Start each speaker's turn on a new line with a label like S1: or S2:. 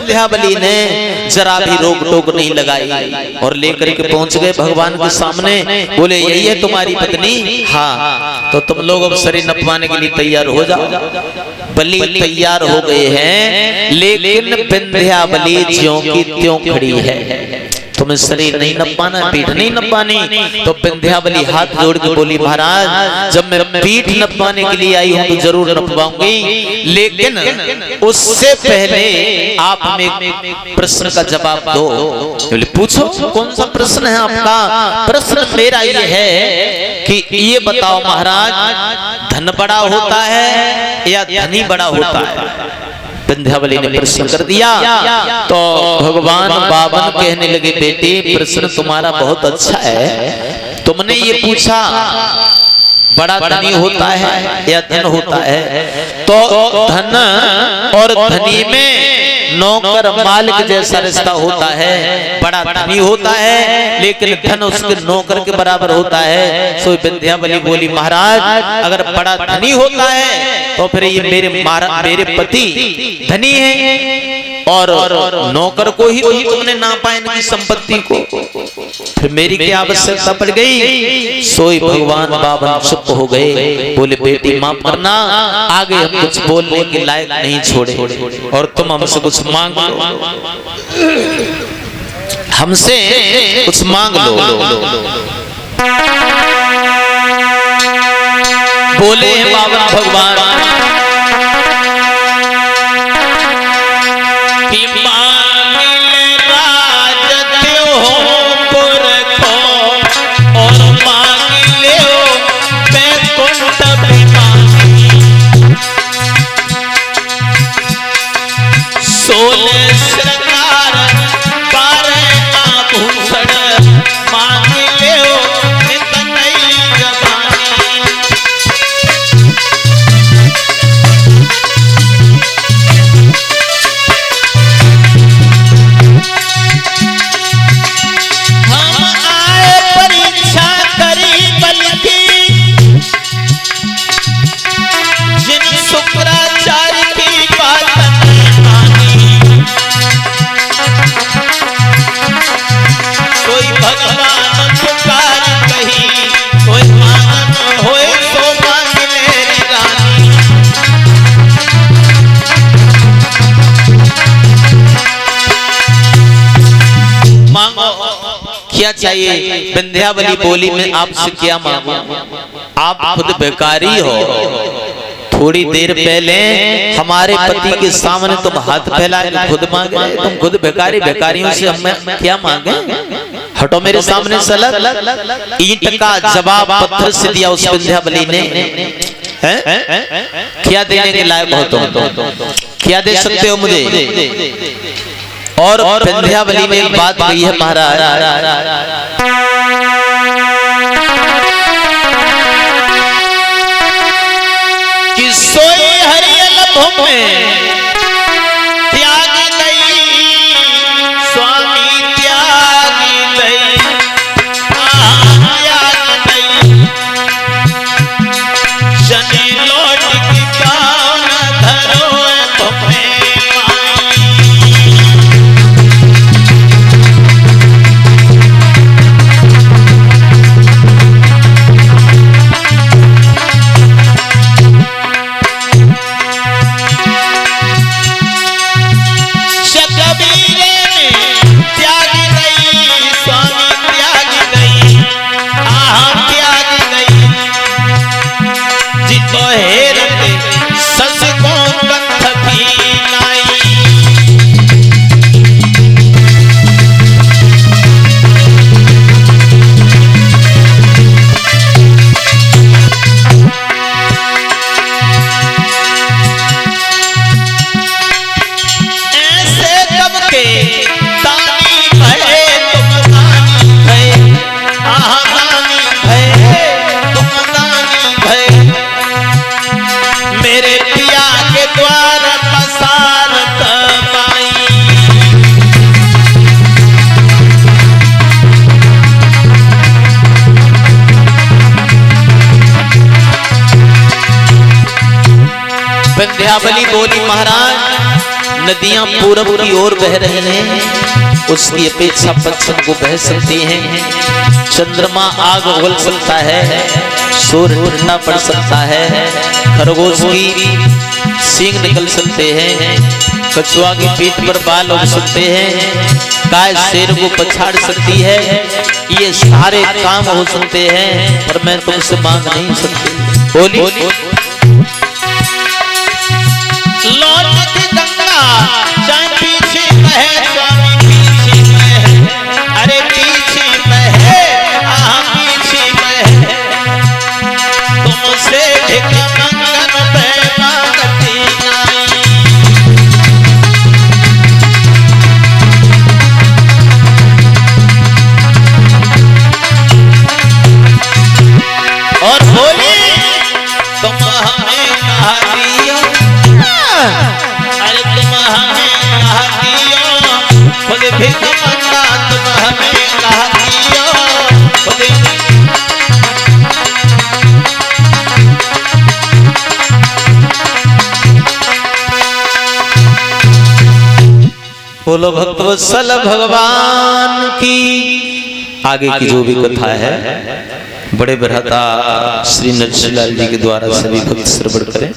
S1: विंध्यावली ने जरा भी रोक टोक नहीं लगाई और लेकर के पहुंच गए भगवान के सामने। बोले यही है तुम्हारी पत्नी? हाँ। तो तुम लोग अब शरीर नपवाने के लिए तैयार हो जाओ। बलि तैयार हो गए हैं, लेकिन विंध्यावली ज्यों की त्यों खड़ी है। तुम्हें शरीर नहीं नपाना, पीठ नहीं नपानी। तो विंध्यावली हाथ जोड़ के बोली, महाराज जब मैं पीठ नपाने के लिए आई हूं तो जरूर नपवाऊंगी, लेकिन उससे पहले आप हमें प्रश्न का जवाब दो। बोले पूछो, कौन सा प्रश्न है आपका? प्रश्न मेरा ये है कि ये बताओ महाराज, धन बड़ा होता है या धनी बड़ा होता है? विंध्यावली ने प्रश्न कर दिया। तो भगवान बावन कहने लगे, बेटी प्रश्न तुम्हारा बहुत अच्छा है। तुमने ये पूछा बड़ा धनी होता है या धन होता है, तो धन और धनी में नौकर मालिक जैसा रिश्ता होता है। बड़ा धनी होता है लेकिन धन उसके नौकर के बराबर होता है। सो विंध्यावली बोली, महाराज अगर बड़ा धनी होता है तो फिर ये मेरे पति धनी है और नौकर को ही तुमने नापा इनकी संपत्ति को, फिर मेरी क्या आवश्यकता पड़ गई? सोई भगवान बावन चुप हो गए। बोले बेटी माफ करना, आगे हम कुछ बोलने के लायक नहीं छोड़े और तुम हमसे कुछ मांग लो, हमसे कुछ मांग लो। बोले बावन भगवान कि मांगे राज त्यो पुरखो और मांग ले बैकुंठ अभिमानी, सोले श्रृंगार पारे आभूषण मांग ले नित नई जवानी। क्या चाहिए? विंध्यावली बोली, मैं आपसे क्या मांगू? आप खुद भिखारी हो। थोड़ी देर पहले हमारे पति के सामने तुम हाथ फैला के खुद मांग रहे, तुम खुद भिखारी, भिखारियों से हम क्या मांगे? हटो मेरे सामने से अलग। ईंट का जवाब पत्थर से दिया उस विंध्यावली ने। क्या देने के लायक हो तुम? क्या दे सकते हो मुझे? और विंध्यावली ने एक बात कही है महाराज, कि सोई हरियल भूमि त्यागी गई, स्वामी त्यागी गई, त्यागी गई, शनि लौट की कौन धरो तुम्हें। विंध्यावली बोली, महाराज नदियां पूरब की ओर बह रही हैं, उसकी अपेक्षा पश्चिम को बह सकती हैं। चंद्रमा आग उगल सकता है, सूर्य ठंडा पड़ सकता है, खरगोश की सींग निकल सकते हैं, कछुआ की पीठ पर बाल उग सकते हैं, गाय शेर को पछाड़ सकती है। ये सारे काम हो सकते हैं, पर मैं तुमसे मांग नहीं सकती। बोली
S2: लौट की गंगा चाहे पीछे बहे, स्वामी पीछे बहे, अरे पीछे बहे, पीछे बहे, तुमसे एक मंगन पे मांगती नहीं। और बोली तुम हमें कहा दियो, अरे तुम हमें कहा दियो, खुद भी तमन्ना तुम हमें कहा दियो, खुद
S1: बोलो भक्तवत्सल भगवान की। आगे की जो भी कथा है बड़े बृहता श्री नरसिंह लाल जी के द्वारा सभी भक्त श्रवण करें।